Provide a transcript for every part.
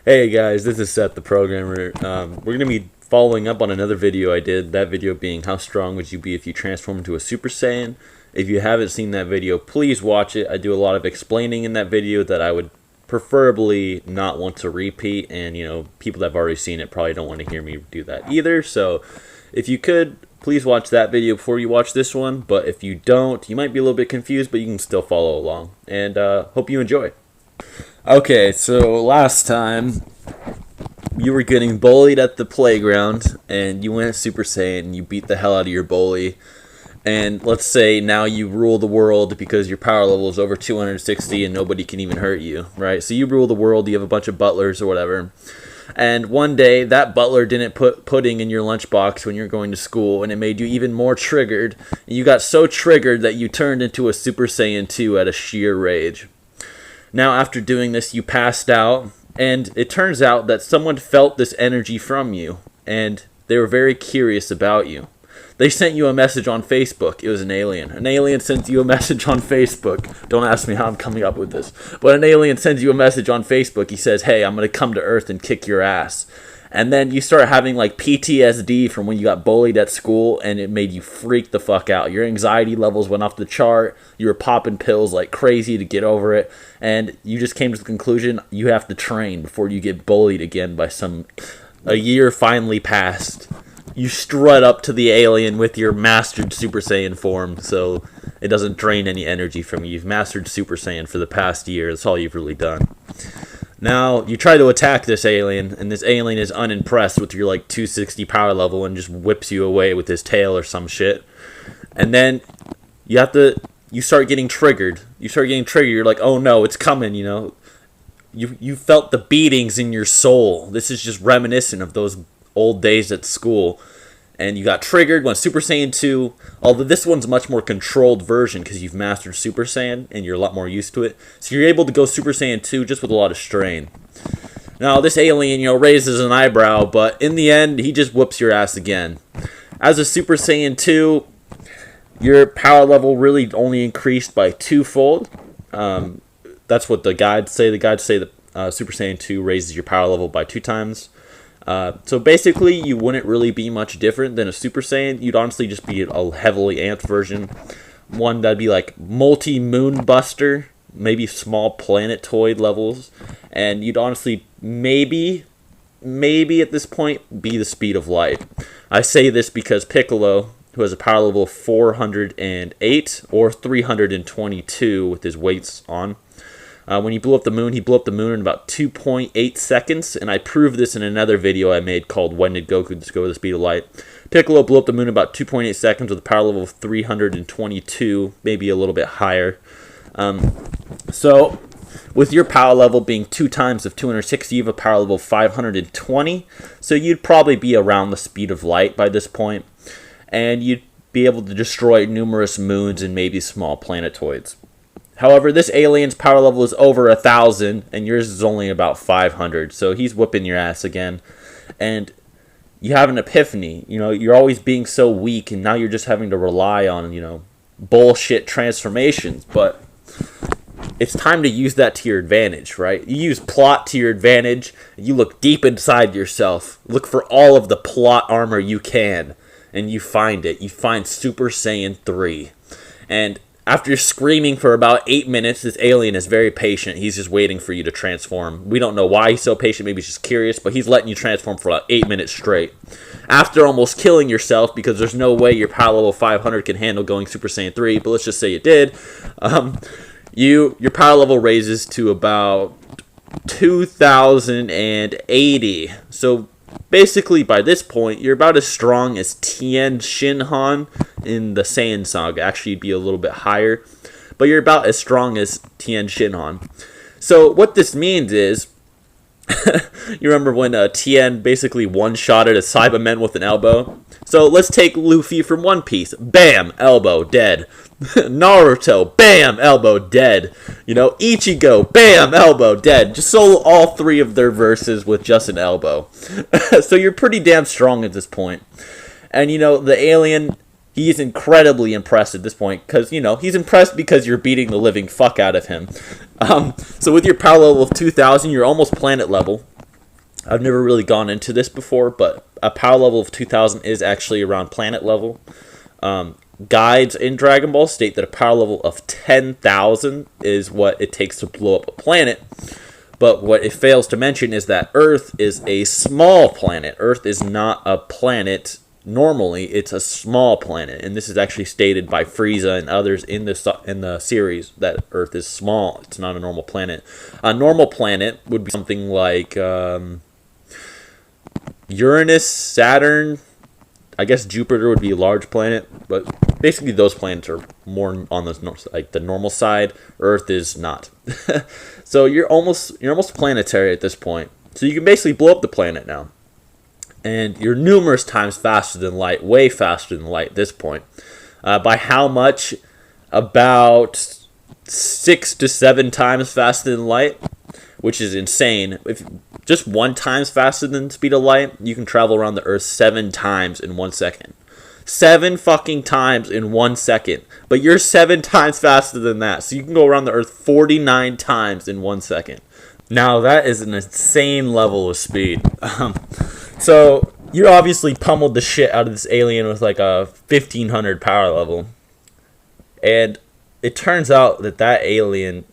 Hey guys, this is Seth the Programmer. We're going to be following up on another video I did, that video being how strong would you be if you transform into a Super Saiyan. If you haven't seen that video, please watch it. I do a lot of explaining in that video that I would preferably not want to repeat, and people that have already seen it probably don't want to hear me do that either. So if you could, please watch that video before you watch this one, but if you don't, you might be a little bit confused, but you can still follow along, and hope you enjoy. Okay, so last time you were getting bullied at the playground and you went Super Saiyan and you beat the hell out of your bully. And let's say now you rule the world because your power level is over 260 and nobody can even hurt you, right? So you rule the world, you have a bunch of butlers or whatever. And one day that butler didn't put pudding in your lunchbox when you're going to school, and it made you even more triggered. And you got so triggered that you turned into a Super Saiyan 2 at a sheer rage. Now, after doing this, you passed out, and it turns out that someone felt this energy from you, and they were very curious about you. They sent you a message on Facebook. It was an alien. An alien sent you a message on Facebook. Don't ask me how I'm coming up with this. But an alien sends you a message on Facebook. He says, hey, I'm going to come to Earth and kick your ass. And then you start having like PTSD from when you got bullied at school, and it made you freak the fuck out. Your anxiety levels went off the chart. You were popping pills like crazy to get over it. And you just came to the conclusion you have to train before you get bullied again by some... A year finally passed. You strut up to the alien with your mastered Super Saiyan form, so it doesn't drain any energy from you. You've mastered Super Saiyan for the past year. That's all you've really done. Now, you try to attack this alien, and this alien is unimpressed with your, 260 power level and just whips you away with his tail or some shit. And then, you start getting triggered. You're like, oh no, it's coming, You felt the beatings in your soul. This is just reminiscent of those old days at school. And you got triggered, went Super Saiyan 2, although this one's a much more controlled version because you've mastered Super Saiyan and you're a lot more used to it. So you're able to go Super Saiyan 2 just with a lot of strain. Now, this alien, raises an eyebrow, but in the end, he just whoops your ass again. As a Super Saiyan 2, your power level really only increased by twofold. That's what the guides say. The guides say that Super Saiyan 2 raises your power level by 2 times. So basically, you wouldn't really be much different than a Super Saiyan. You'd honestly just be a heavily amped version. One that'd be like multi-moon buster, maybe small planetoid levels. And you'd honestly maybe at this point be the speed of light. I say this because Piccolo, who has a power level of 408 or 322 with his weights on, when he blew up the moon in about 2.8 seconds, and I proved this in another video I made called When Did Goku Go the Speed of Light? Piccolo blew up the moon in about 2.8 seconds with a power level of 322, maybe a little bit higher. So, with your power level being 2 times of 260, you have a power level of 520, so you'd probably be around the speed of light by this point, and you'd be able to destroy numerous moons and maybe small planetoids. However, this alien's power level is over 1,000, and yours is only about 500, so he's whipping your ass again. And you have an epiphany. You're always being so weak, and now you're just having to rely on, bullshit transformations. But it's time to use that to your advantage, right? You use plot to your advantage, and you look deep inside yourself. Look for all of the plot armor you can, and you find it. You find Super Saiyan 3. And after screaming for about 8 minutes, this alien is very patient. He's just waiting for you to transform. We don't know why he's so patient. Maybe he's just curious, but he's letting you transform for about 8 minutes straight. After almost killing yourself, because there's no way your power level 500 can handle going Super Saiyan 3, but let's just say it did, your power level raises to about 2,080. So basically, by this point, you're about as strong as Tien Shinhan in the Saiyan Saga. Actually, you'd be a little bit higher, but you're about as strong as Tien Shinhan. So what this means is, you remember when Tien basically one-shotted a Cyberman with an elbow? So let's take Luffy from One Piece. Bam! Elbow, dead. Naruto, bam! Elbow, dead. Ichigo, bam! Elbow, dead. Just solo all 3 of their verses with just an elbow. So you're pretty damn strong at this point. And the alien, he's incredibly impressed at this point, because, he's impressed because you're beating the living fuck out of him. So with your power level of 2,000, you're almost planet level. I've never really gone into this before, but a power level of 2000 is actually around planet level. Guides in Dragon Ball state that a power level of 10,000 is what it takes to blow up a planet. But what it fails to mention is that Earth is a small planet. Earth is not a planet normally. It's a small planet. And this is actually stated by Frieza and others in the series that Earth is small. It's not a normal planet. A normal planet would be something like Uranus, Saturn. I guess Jupiter would be a large planet, but basically those planets are more on the like the normal side. Earth is not. So you're almost planetary at this point. So you can basically blow up the planet now, and you're numerous times faster than light, way faster than light at this point. By how much? About 6 to 7 times faster than light, which is insane. If just 1 times faster than the speed of light, you can travel around the Earth 7 times in 1 second. 7 fucking times in 1 second. But you're 7 times faster than that. So you can go around the Earth 49 times in 1 second. Now that is an insane level of speed. So you obviously pummeled the shit out of this alien with like a 1500 power level. And it turns out that that alien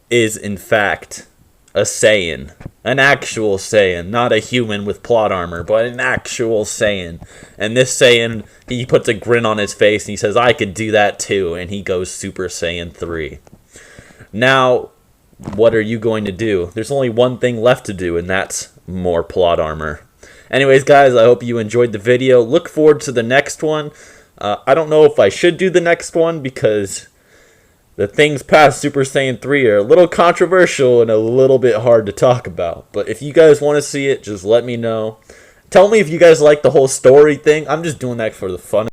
is in fact a Saiyan. An actual Saiyan. Not a human with plot armor, but an actual Saiyan. And this Saiyan, he puts a grin on his face and he says, I could do that too. And he goes Super Saiyan 3. Now, what are you going to do? There's only one thing left to do, and that's more plot armor. Anyways, guys, I hope you enjoyed the video. Look forward to the next one. I don't know if I should do the next one because the things past Super Saiyan 3 are a little controversial and a little bit hard to talk about. But if you guys want to see it, just let me know. Tell me if you guys like the whole story thing. I'm just doing that for the fun.